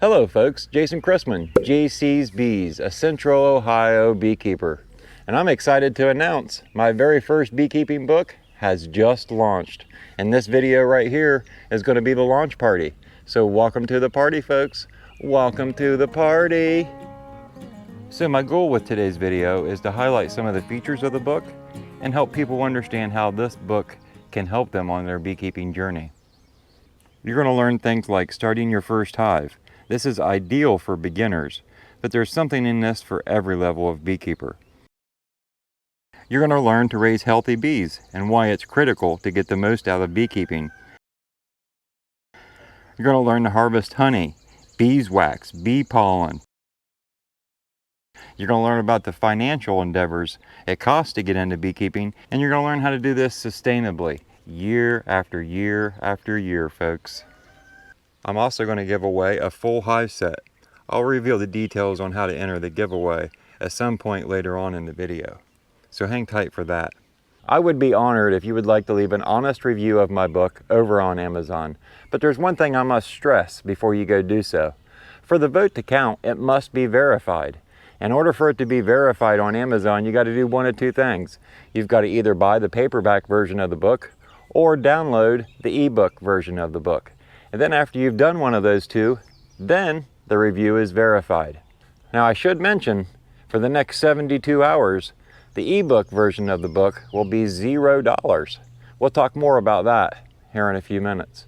Hello folks, Jason Chrisman, JC's Bees, a Central Ohio beekeeper. And I'm excited to announce my very first beekeeping book has just launched. And this video right here is going to be the launch party. So welcome to the party, folks. Welcome to the party. So my goal with today's video is to highlight some of the features of the book and help people understand how this book can help them on their beekeeping journey. You're going to learn things like starting your first hive. This is ideal for beginners, but there's something in this for every level of beekeeper. You're going to learn to raise healthy bees and why it's critical to get the most out of beekeeping. You're going to learn to harvest honey, beeswax, bee pollen. You're going to learn about the financial endeavors it costs to get into beekeeping, and you're going to learn how to do this sustainably, year after year after year, folks. I'm also going to give away a full hive set. I'll reveal the details on how to enter the giveaway at some point later on in the video, so hang tight for that. I would be honored if you would like to leave an honest review of my book over on Amazon, but there's one thing I must stress before you go do so. For the vote to count, it must be verified. In order for it to be verified on Amazon, you got to do one of two things. You've got to either buy the paperback version of the book or download the ebook version of the book. And then after you've done one of those two, then the review is verified. Now I should mention, for the next 72 hours, the ebook version of the book will be $0. We'll talk more about that here in a few minutes.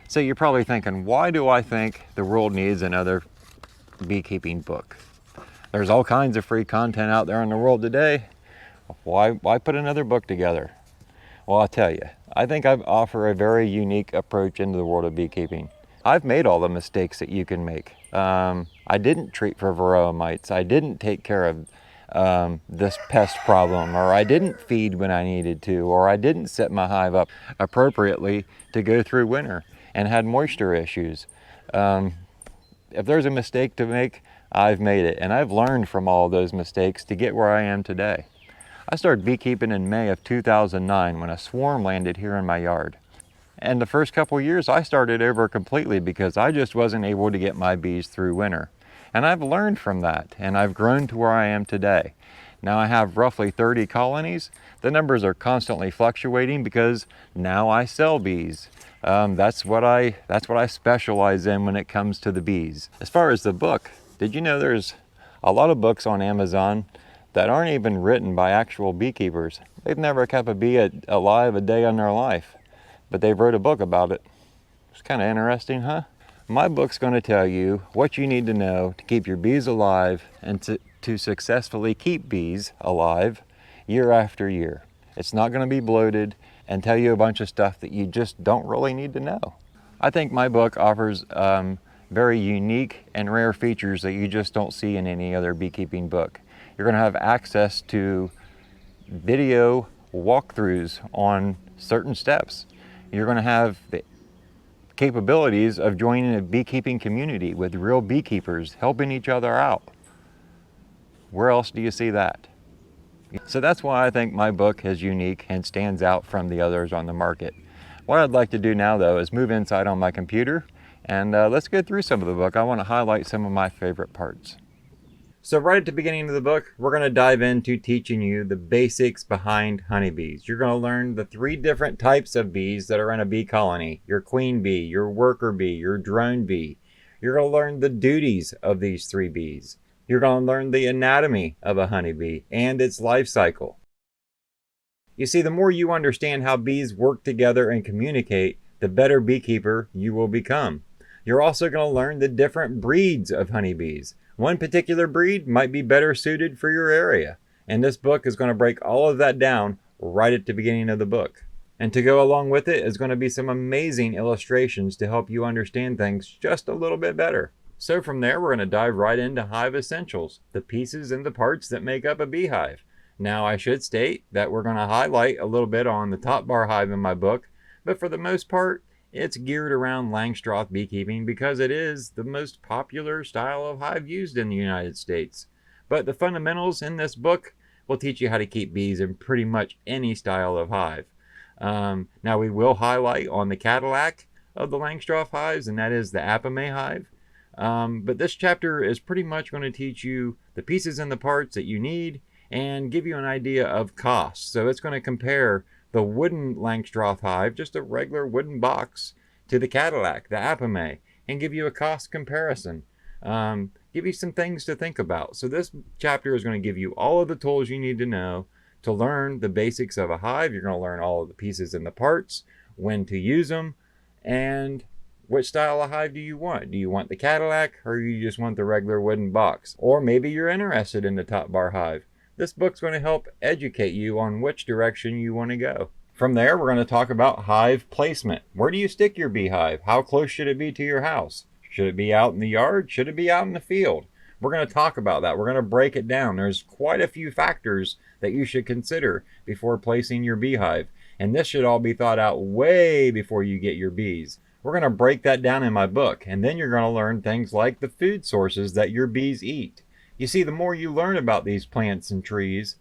So you're probably thinking, why do I think the world needs another beekeeping book? There's all kinds of free content out there in the world today. Why put another book together? Well, I'll tell you, I think I offer a very unique approach into the world of beekeeping. I've made all the mistakes that you can make. I didn't treat for varroa mites. I didn't take care of this pest problem, or I didn't feed when I needed to, or I didn't set my hive up appropriately to go through winter and had moisture issues. If there's a mistake to make, I've made it, and I've learned from all of those mistakes to get where I am today. I started beekeeping in May of 2009 when a swarm landed here in my yard. And the first couple years I started over completely because I just wasn't able to get my bees through winter. And I've learned from that, and I've grown to where I am today. Now I have roughly 30 colonies. The numbers are constantly fluctuating because now I sell bees. That's what I specialize in when it comes to the bees. As far as the book, did you know there's a lot of books on Amazon that aren't even written by actual beekeepers? They've never kept a bee alive a day in their life, but they wrote a book about it. It's kind of interesting, huh? My book's going to tell you what you need to know to keep your bees alive and to successfully keep bees alive year after year. It's not going to be bloated and tell you a bunch of stuff that you just don't really need to know. I think my book offers very unique and rare features that you just don't see in any other beekeeping book. You're going to have access to video walkthroughs on certain steps. You're going to have the capabilities of joining a beekeeping community with real beekeepers helping each other out. Where else do you see that? So that's why I think my book is unique and stands out from the others on the market. What I'd like to do now though is move inside on my computer and let's go through some of the book. I want to highlight some of my favorite parts. So right at the beginning of the book, we're going to dive into teaching you the basics behind honeybees. You're going to learn the 3 different types of bees that are in a bee colony. Your queen bee, your worker bee, your drone bee. You're going to learn the duties of these 3 bees. You're going to learn the anatomy of a honeybee and its life cycle. You see, the more you understand how bees work together and communicate, the better beekeeper you will become. You're also going to learn the different breeds of honeybees. One particular breed might be better suited for your area, and this book is going to break all of that down right at the beginning of the book. And to go along with it is going to be some amazing illustrations to help you understand things just a little bit better. So from there, we're going to dive right into hive essentials, the pieces and the parts that make up a beehive. Now I should state that we're going to highlight a little bit on the top bar hive in my book, but for the most part, it's geared around Langstroth beekeeping because it is the most popular style of hive used in the United States. But the fundamentals in this book will teach you how to keep bees in pretty much any style of hive. Now we will highlight on the Cadillac of the Langstroth hives, and that is the Evfimiou hive. But this chapter is pretty much going to teach you the pieces and the parts that you need and give you an idea of cost. So it's going to compare the wooden Langstroth hive, just a regular wooden box, to the Cadillac, the Evfimiou, and give you a cost comparison. Give you some things to think about. So this chapter is going to give you all of the tools you need to know to learn the basics of a hive. You're going to learn all of the pieces and the parts, when to use them, and which style of hive do you want? Do you want the Cadillac, or you just want the regular wooden box? Or maybe you're interested in the top bar hive. This book's going to help educate you on which direction you want to go. From there, we're going to talk about hive placement. Where do you stick your beehive? How close should it be to your house? Should it be out in the yard? Should it be out in the field? We're going to talk about that. We're going to break it down. There's quite a few factors that you should consider before placing your beehive. And this should all be thought out way before you get your bees. We're going to break that down in my book. And then you're going to learn things like the food sources that your bees eat. You see, the more you learn about these plants and trees,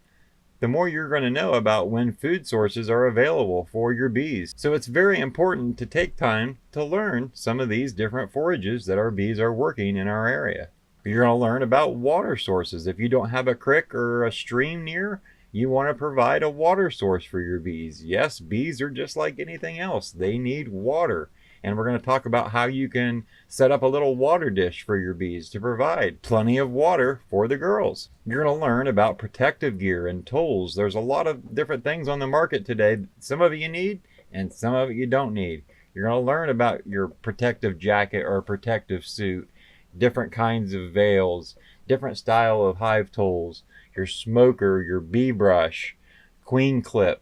the more you're going to know about when food sources are available for your bees. So it's very important to take time to learn some of these different forages that our bees are working in our area. You're going to learn about water sources. If you don't have a creek or a stream near, you want to provide a water source for your bees. Yes, bees are just like anything else. They need water. And we're going to talk about how you can set up a little water dish for your bees to provide plenty of water for the girls. You're going to learn about protective gear and tools. There's a lot of different things on the market today. Some of it you need and some of it you don't need. You're going to learn about your protective jacket or protective suit, different kinds of veils, different style of hive tools, your smoker, your bee brush, queen clip.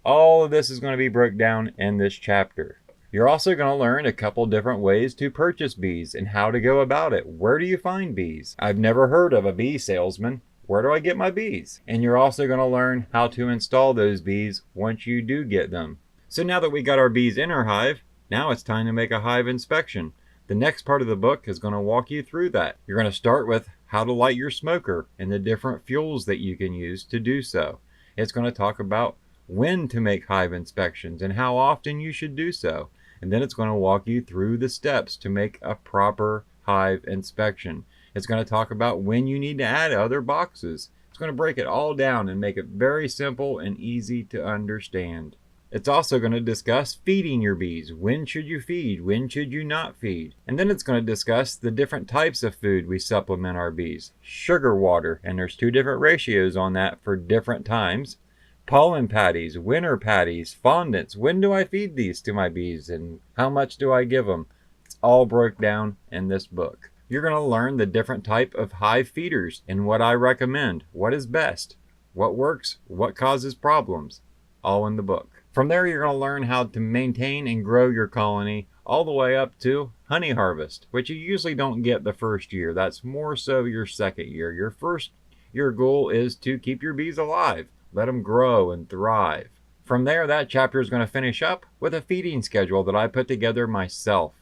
All of this is going to be broken down in this chapter. You're also going to learn a couple different ways to purchase bees and how to go about it. Where do you find bees? I've never heard of a bee salesman. Where do I get my bees? And you're also going to learn how to install those bees once you do get them. So now that we got our bees in our hive, now it's time to make a hive inspection. The next part of the book is going to walk you through that. You're going to start with how to light your smoker and the different fuels that you can use to do so. It's going to talk about when to make hive inspections and how often you should do so. And then it's going to walk you through the steps to make a proper hive inspection. It's going to talk about when you need to add other boxes. It's going to break it all down and make it very simple and easy to understand. It's also going to discuss feeding your bees. When should you feed? When should you not feed? And then it's going to discuss the different types of food we supplement our bees. Sugar water, and there's 2 different ratios on that for different times. Pollen patties, winter patties, fondants. When do I feed these to my bees and how much do I give them? It's all broke down in this book. You're going to learn the different type of hive feeders and what I recommend, what is best, what works, what causes problems, all in the book. From there, you're going to learn how to maintain and grow your colony all the way up to honey harvest, which you usually don't get the first year. That's more so your second year. Your goal is to keep your bees alive. Let them grow and thrive. From there, that chapter is going to finish up with a feeding schedule that I put together myself.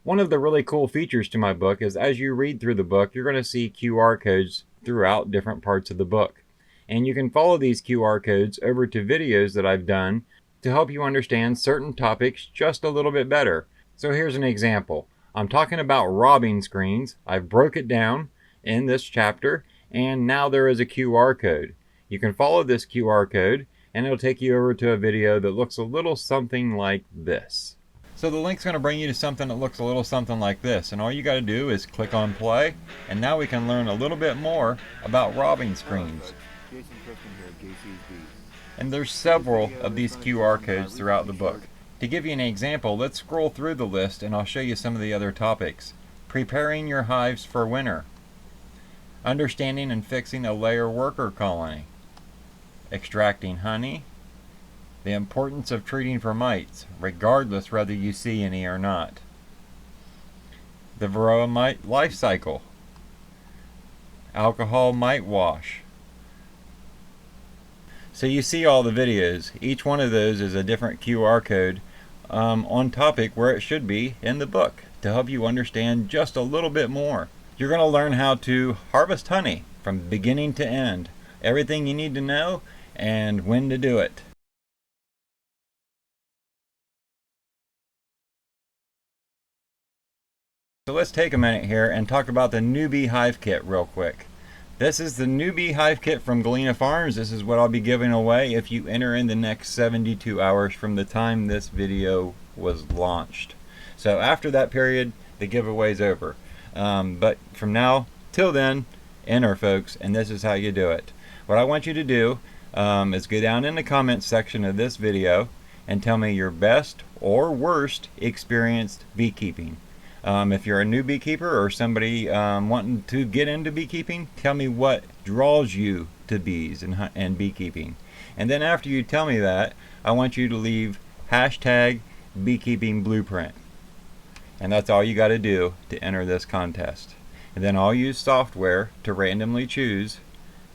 One of the really cool features to my book is as you read through the book, you're going to see QR codes throughout different parts of the book. And you can follow these QR codes over to videos that I've done to help you understand certain topics just a little bit better. So here's an example. I'm talking about robbing screens. I've broke it down in this chapter, and now there is a QR code. You can follow this QR code and it'll take you over to a video that looks a little something like this. So the link's going to bring you to something that looks a little something like this, and all you got to do is click on play, and now we can learn a little bit more about robbing screens. And there's several of these QR codes throughout the book. To give you an example, let's scroll through the list and I'll show you some of the other topics. Preparing your hives for winter. Understanding and fixing a layer worker colony. Extracting honey. The importance of treating for mites, regardless whether you see any or not. The varroa mite life cycle. Alcohol mite wash. So you see all the videos. Each one of those is a different QR code on topic where it should be in the book to help you understand just a little bit more. You're going to learn how to harvest honey from beginning to end. Everything you need to know and when to do it. So let's take a minute here and talk about the newbie hive kit real quick. This is the newbie hive kit from Galena Farms. This is what I'll be giving away if you enter in the next 72 hours from the time this video was launched. So after that period, the giveaway's over. But from now till then, enter, folks, and this is how you do it. What I want you to do is go down in the comments section of this video and tell me your best or worst experienced beekeeping. If you're a new beekeeper or somebody wanting to get into beekeeping, tell me what draws you to bees and beekeeping. And then after you tell me that, I want you to leave hashtag beekeeping blueprint. And that's all you got to do to enter this contest. And then I'll use software to randomly choose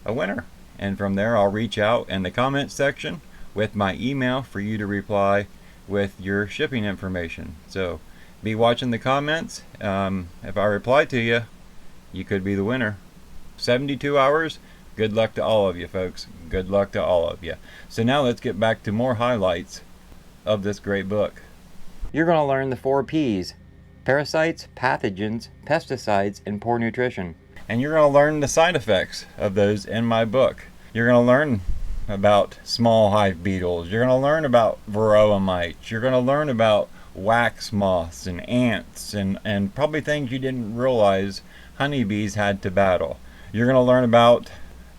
a winner. And from there I'll reach out in the comments section with my email for you to reply with your shipping information. So be watching the comments. If I reply to you, you could be the winner. 72 hours. Good luck to all of you, folks. Good luck to all of you. So now let's get back to more highlights of this great book. You're going to learn the 4 P's: parasites, pathogens, pesticides, and poor nutrition. And you're going to learn the side effects of those in my book. You're going to learn about small hive beetles. You're going to learn about varroa mites. You're going to learn about wax moths and ants and probably things you didn't realize honeybees had to battle. You're going to learn about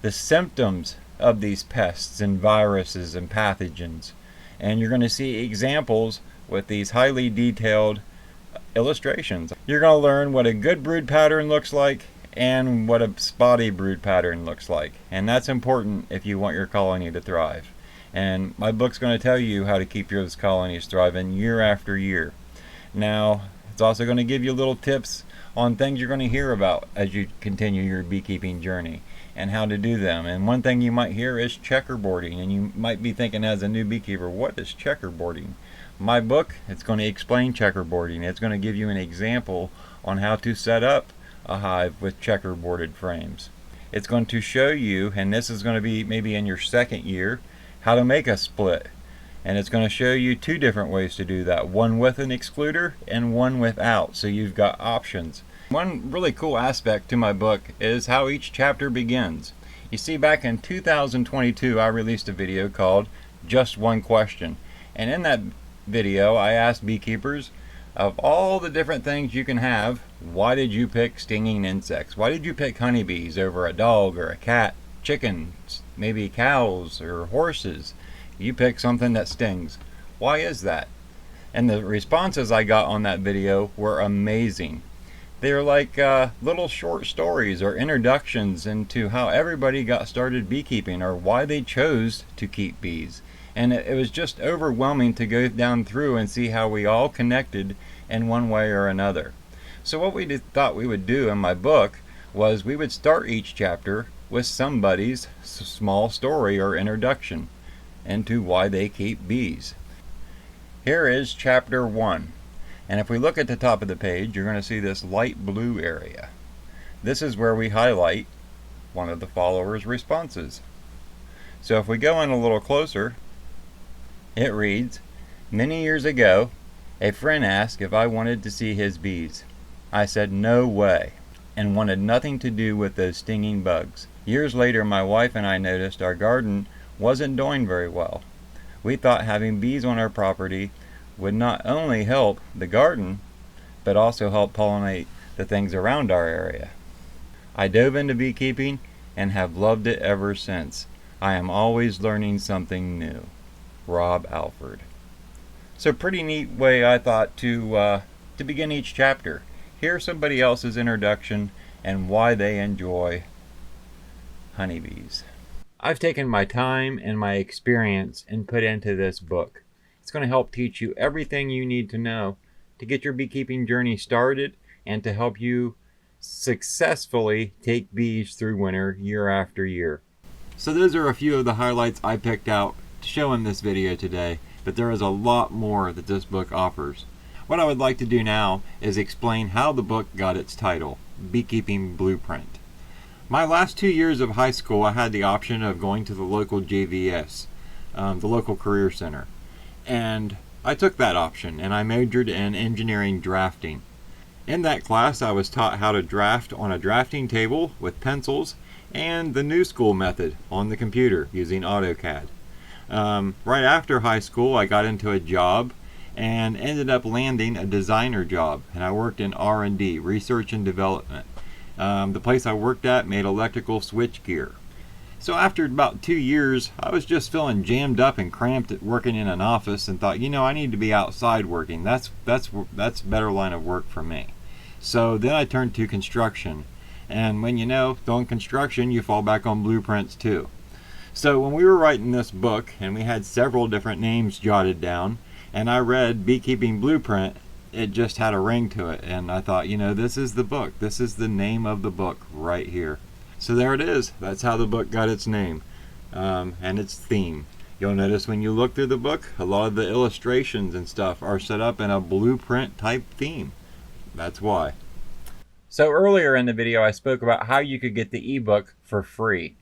the symptoms of these pests and viruses and pathogens. And you're going to see examples with these highly detailed illustrations. You're going to learn what a good brood pattern looks like and what a spotty brood pattern looks like. And that's important if you want your colony to thrive. And my book's going to tell you how to keep your colonies thriving year after year. Now, it's also going to give you little tips on things you're going to hear about as you continue your beekeeping journey and how to do them. And one thing you might hear is checkerboarding. And you might be thinking as a new beekeeper, what is checkerboarding? My book, it's going to explain checkerboarding. It's going to give you an example on how to set up a hive with checkerboarded frames. It's going to show you, and this is going to be maybe in your second year, how to make a split. And it's going to show you 2 different ways to do that, one with an excluder and one without, so you've got options. One really cool aspect to my book is how each chapter begins. You see, back in 2022 I released a video called Just One Question, and in that video I asked beekeepers, of all the different things you can have, why did you pick stinging insects? Why did you pick honeybees over a dog or a cat, chickens, maybe cows or horses? You pick something that stings. Why is that? And the responses I got on that video were amazing. They're like little short stories or introductions into how everybody got started beekeeping or why they chose to keep bees. And it was just overwhelming to go down through and see how we all connected in one way or another. So what we thought we would do in my book was we would start each chapter with somebody's small story or introduction into why they keep bees. Here is chapter 1. And if we look at the top of the page, you're going to see this light blue area. This is where we highlight one of the followers' responses. So if we go in a little closer, it reads, "Many years ago, a friend asked if I wanted to see his bees. I said no way, and wanted nothing to do with those stinging bugs. Years later, my wife and I noticed our garden wasn't doing very well. We thought having bees on our property would not only help the garden, but also help pollinate the things around our area. I dove into beekeeping and have loved it ever since. I am always learning something new." Rob Alford. So pretty neat way, I thought, to begin each chapter. Hear somebody else's introduction and why they enjoy honeybees. I've taken my time and my experience and put into this book. It's going to help teach you everything you need to know to get your beekeeping journey started and to help you successfully take bees through winter year after year. So those are a few of the highlights I picked out to show in this video today, but there is a lot more that this book offers. What I would like to do now is explain how the book got its title, Beekeeping Blueprint. My last 2 years of high school, I had the option of going to the local JVS, the local career center. And I took that option and I majored in engineering drafting. In that class, I was taught how to draft on a drafting table with pencils and the new school method on the computer using AutoCAD. Right after high school, I got into a job and ended up landing a designer job, and I worked in R&D, research and development. The place I worked at made electrical switchgear. So after about 2 years, I was just feeling jammed up and cramped at working in an office, and thought, I need to be outside working. That's a better line of work for me. So then I turned to construction, and when doing construction, you fall back on blueprints too. So when we were writing this book, and we had several different names jotted down, and I read Beekeeping Blueprint, it just had a ring to it, and I thought, this is the book. This is the name of the book right here. So there it is. That's how the book got its name and its theme. You'll notice when you look through the book, a lot of the illustrations and stuff are set up in a blueprint type theme. That's why. So earlier in the video, I spoke about how you could get the ebook for free.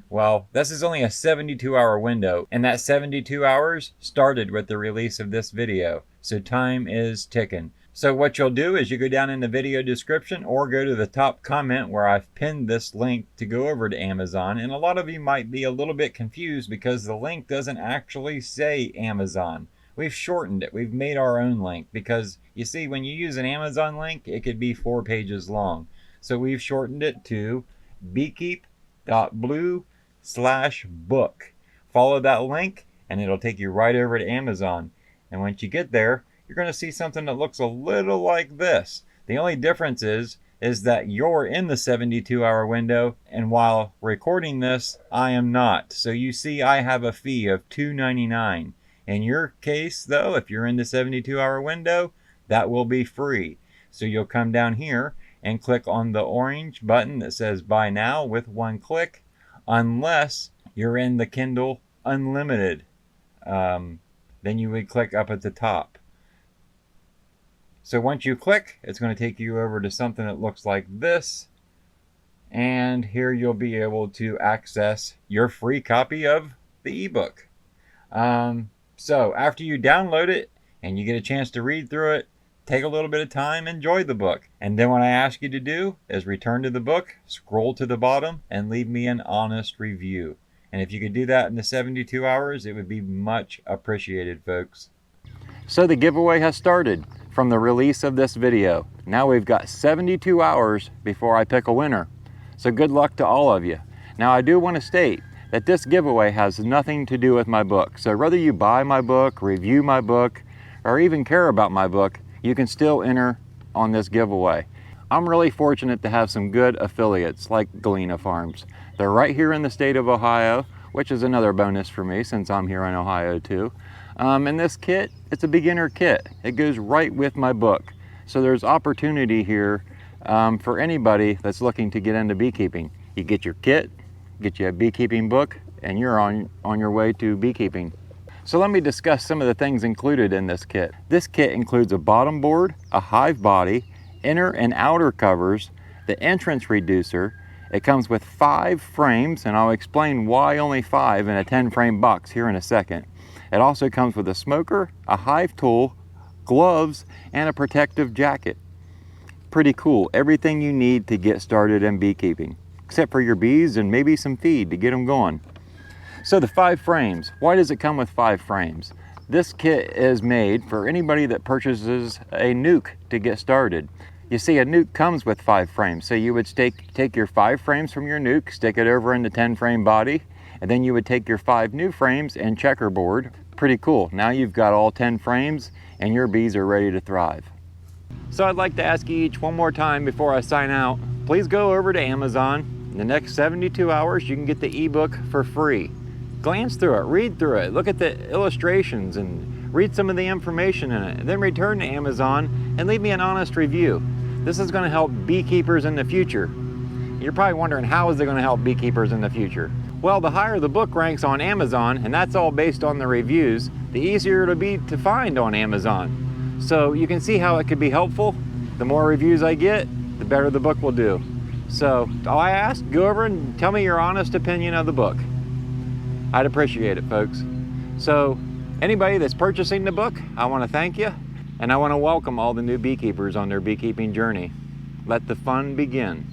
Well, this is only a 72-hour window, and that 72 hours started with the release of this video. So time is ticking. So what you'll do is you go down in the video description or go to the top comment where I've pinned this link to go over to Amazon. And a lot of you might be a little bit confused because the link doesn't actually say Amazon. We've shortened it. We've made our own link because you see, when you use an Amazon link, it could be 4 pages long. So we've shortened it to beekeep.blue/book. Follow that link and it'll take you right over to Amazon. And once you get there, you're going to see something that looks a little like this. The only difference is that you're in the 72-hour window, and while recording this, I am not. So you see I have a fee of $2.99. In your case, though, if you're in the 72-hour window, that will be free. So you'll come down here and click on the orange button that says Buy Now with one click, unless you're in the Kindle Unlimited. Then you would click up at the top. So once you click, it's going to take you over to something that looks like this. And here you'll be able to access your free copy of the ebook. So after you download it and you get a chance to read through it, take a little bit of time, enjoy the book. And then what I ask you to do is return to the book, scroll to the bottom, and leave me an honest review. And if you could do that in the 72 hours, it would be much appreciated, folks. So the giveaway has started from the release of this video. Now we've got 72 hours before I pick a winner. So good luck to all of you. Now I do want to state that this giveaway has nothing to do with my book. So whether you buy my book, review my book, or even care about my book, you can still enter on this giveaway. I'm really fortunate to have some good affiliates like Galena Farms. They're right here in the state of Ohio, which is another bonus for me since I'm here in Ohio too. And this kit, it's a beginner kit. It goes right with my book. So there's opportunity here for anybody that's looking to get into beekeeping. You get your kit, get you a beekeeping book, and you're on your way to beekeeping. So let me discuss some of the things included in this kit. This kit includes a bottom board, a hive body, inner and outer covers, the entrance reducer. It comes with 5 frames, and I'll explain why only 5 in a 10-frame box here in a second. It also comes with a smoker, a hive tool, gloves, and a protective jacket. Pretty cool. Everything you need to get started in beekeeping, except for your bees and maybe some feed to get them going. So the 5 frames. Why does it come with 5 frames? This kit is made for anybody that purchases a nuke to get started. You see, a nuke comes with 5 frames. So you would take your 5 frames from your nuke, stick it over in the 10-frame body, and then you would take your 5 new frames and checkerboard. Pretty cool. Now you've got all 10 frames and your bees are ready to thrive. So I'd like to ask you each one more time before I sign out, please go over to Amazon. In the next 72 hours, you can get the ebook for free. Glance through it, read through it, look at the illustrations and read some of the information in it. And then return to Amazon and leave me an honest review. This is going to help beekeepers in the future. You're probably wondering, how is it going to help beekeepers in the future? Well, the higher the book ranks on Amazon, and that's all based on the reviews, the easier it'll be to find on Amazon. So you can see how it could be helpful. The more reviews I get, the better the book will do. So all I ask, go over and tell me your honest opinion of the book. I'd appreciate it, folks. So anybody that's purchasing the book, I want to thank you. And I want to welcome all the new beekeepers on their beekeeping journey. Let the fun begin.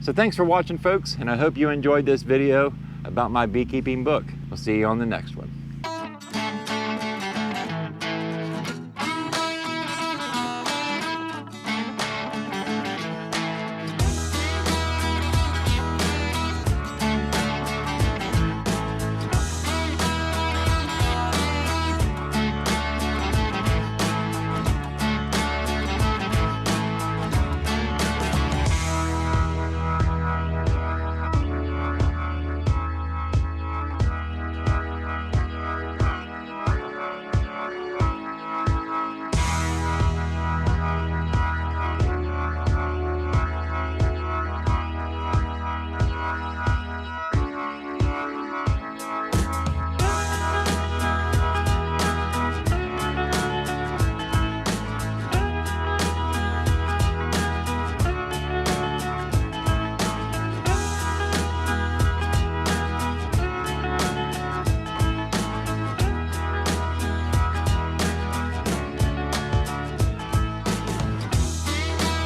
So thanks for watching, folks, and I hope you enjoyed this video about my beekeeping book. We'll see you on the next one.